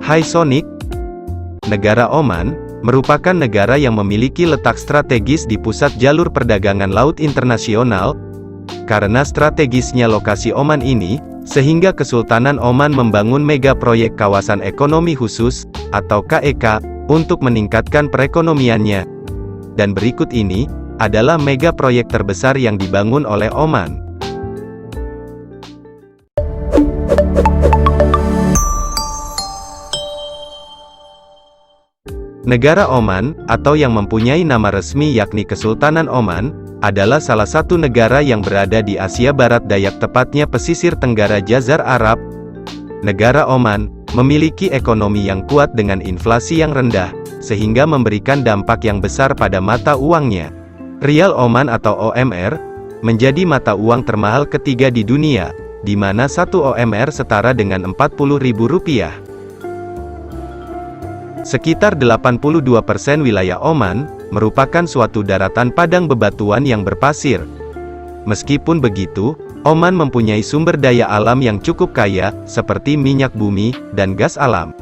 Hai Sonic. Negara Oman merupakan negara yang memiliki letak strategis di pusat jalur perdagangan laut internasional. Karena strategisnya lokasi Oman ini, sehingga Kesultanan Oman membangun mega proyek kawasan ekonomi khusus, atau KEK, untuk meningkatkan perekonomiannya. Dan berikut ini adalah mega proyek terbesar yang dibangun oleh Oman. Negara Oman, atau yang mempunyai nama resmi yakni Kesultanan Oman, adalah salah satu negara yang berada di Asia Barat Daya, tepatnya pesisir tenggara Jazirah Arab. Negara Oman memiliki ekonomi yang kuat dengan inflasi yang rendah, sehingga memberikan dampak yang besar pada mata uangnya. Rial Oman atau OMR menjadi mata uang termahal ketiga di dunia, di mana 1 OMR setara dengan Rp40.000. Sekitar 82% wilayah Oman merupakan suatu daratan padang bebatuan yang berpasir. Meskipun begitu, Oman mempunyai sumber daya alam yang cukup kaya, seperti minyak bumi dan gas alam.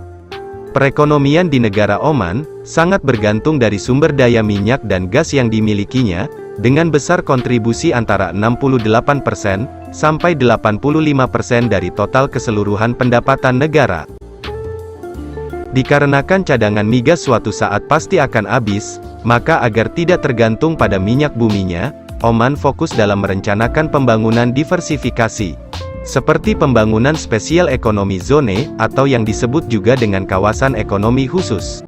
Perekonomian di negara Oman sangat bergantung dari sumber daya minyak dan gas yang dimilikinya, dengan besar kontribusi antara 68% sampai 85% dari total keseluruhan pendapatan negara. Dikarenakan cadangan migas suatu saat pasti akan habis, maka agar tidak tergantung pada minyak buminya, Oman fokus dalam merencanakan pembangunan diversifikasi. Seperti pembangunan spesial ekonomi zone, atau yang disebut juga dengan kawasan ekonomi khusus.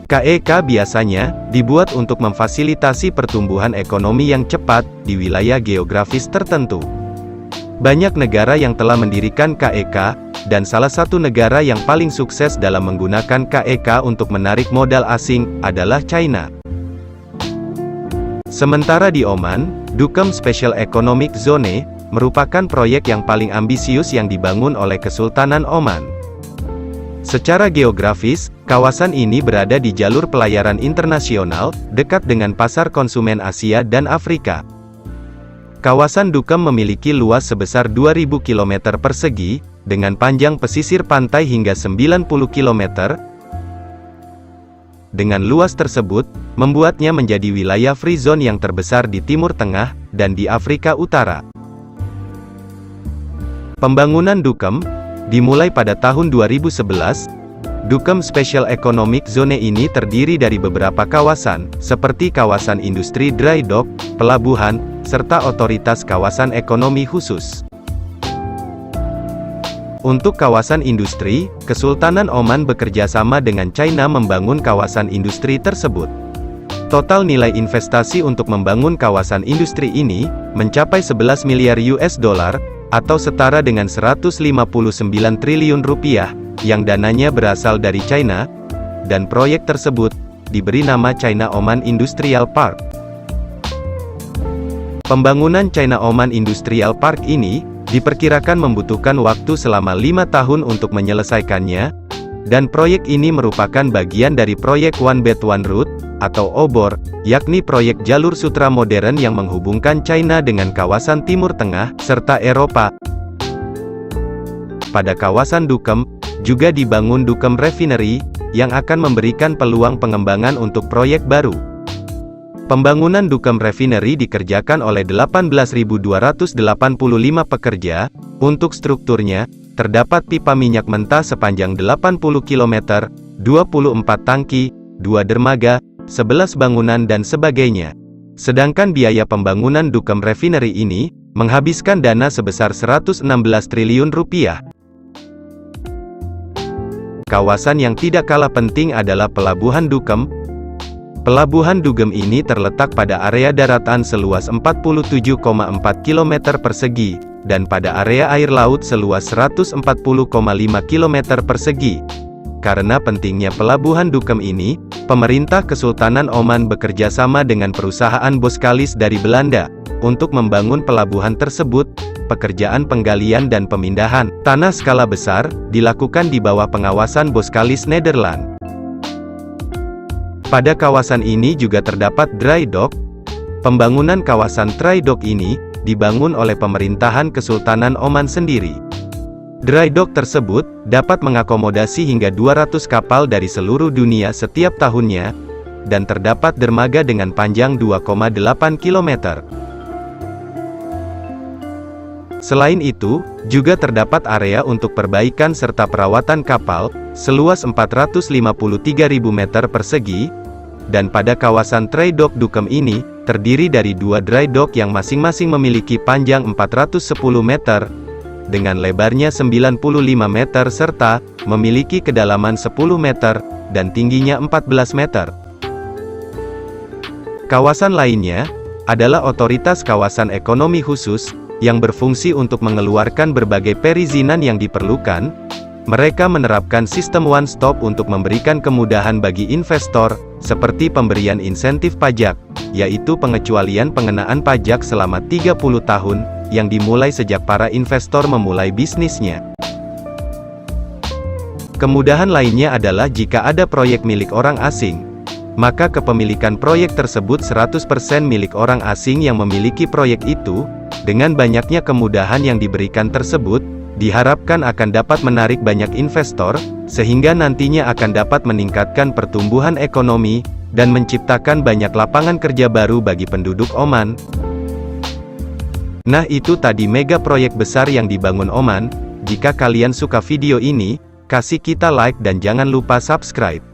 KEK biasanya dibuat untuk memfasilitasi pertumbuhan ekonomi yang cepat di wilayah geografis tertentu. Banyak negara yang telah mendirikan KEK, dan salah satu negara yang paling sukses dalam menggunakan KEK untuk menarik modal asing adalah China. Sementara di Oman, Duqm Special Economic Zone merupakan proyek yang paling ambisius yang dibangun oleh Kesultanan Oman. Secara geografis, kawasan ini berada di jalur pelayaran internasional, dekat dengan pasar konsumen Asia dan Afrika. Kawasan Duqm memiliki luas sebesar 2.000 km persegi, dengan panjang pesisir pantai hingga 90 km. Dengan luas tersebut, membuatnya menjadi wilayah free zone yang terbesar di Timur Tengah, dan di Afrika Utara. Pembangunan Duqm dimulai pada tahun 2011. Duqm Special Economic Zone ini terdiri dari beberapa kawasan, seperti kawasan industri dry dock, pelabuhan, serta otoritas kawasan ekonomi khusus. Untuk kawasan industri, Kesultanan Oman bekerja sama dengan China membangun kawasan industri tersebut. Total nilai investasi untuk membangun kawasan industri ini mencapai 11 miliar US dollar, atau setara dengan 159 triliun rupiah, yang dananya berasal dari China, dan proyek tersebut diberi nama China Oman Industrial Park. Pembangunan China Oman Industrial Park ini diperkirakan membutuhkan waktu selama 5 tahun untuk menyelesaikannya, dan proyek ini merupakan bagian dari proyek One Belt One Route, atau OBOR, yakni proyek jalur sutra modern yang menghubungkan China dengan kawasan Timur Tengah, serta Eropa. Pada kawasan Duqm, juga dibangun Duqm Refinery, yang akan memberikan peluang pengembangan untuk proyek baru. Pembangunan Duqm Refinery dikerjakan oleh 18.285 pekerja. Untuk strukturnya, terdapat pipa minyak mentah sepanjang 80 km, 24 tangki, 2 dermaga, 11 bangunan dan sebagainya. Sedangkan biaya pembangunan Duqm Refinery ini menghabiskan dana sebesar 116 triliun rupiah. Kawasan yang tidak kalah penting adalah Pelabuhan Duqm. Pelabuhan Duqm ini terletak pada area daratan seluas 47,4 km persegi, dan pada area air laut seluas 140,5 km persegi. Karena pentingnya Pelabuhan Duqm ini, pemerintah Kesultanan Oman bekerja sama dengan perusahaan Boskalis dari Belanda, untuk membangun pelabuhan tersebut. Pekerjaan penggalian dan pemindahan tanah skala besar dilakukan di bawah pengawasan Boskalis Nederland. Pada kawasan ini juga terdapat dry dock. Pembangunan kawasan dry dock ini dibangun oleh pemerintahan Kesultanan Oman sendiri. Dry dock tersebut dapat mengakomodasi hingga 200 kapal dari seluruh dunia setiap tahunnya, dan terdapat dermaga dengan panjang 2,8 km. Selain itu, juga terdapat area untuk perbaikan serta perawatan kapal, seluas 453.000 meter persegi, dan pada kawasan dry dock Dukem ini, terdiri dari 2 dry dock yang masing-masing memiliki panjang 410 meter, dengan lebarnya 95 meter serta memiliki kedalaman 10 meter, dan tingginya 14 meter. Kawasan lainnya adalah Otoritas Kawasan Ekonomi Khusus, yang berfungsi untuk mengeluarkan berbagai perizinan yang diperlukan. Mereka menerapkan sistem one-stop untuk memberikan kemudahan bagi investor, seperti pemberian insentif pajak, yaitu pengecualian pengenaan pajak selama 30 tahun, yang dimulai sejak para investor memulai bisnisnya. Kemudahan lainnya adalah jika ada proyek milik orang asing, maka kepemilikan proyek tersebut 100% milik orang asing yang memiliki proyek itu. Dengan banyaknya kemudahan yang diberikan tersebut, diharapkan akan dapat menarik banyak investor, sehingga nantinya akan dapat meningkatkan pertumbuhan ekonomi, dan menciptakan banyak lapangan kerja baru bagi penduduk Oman. Nah, itu tadi mega proyek besar yang dibangun Oman. Jika kalian suka video ini, kasih kita like dan jangan lupa subscribe.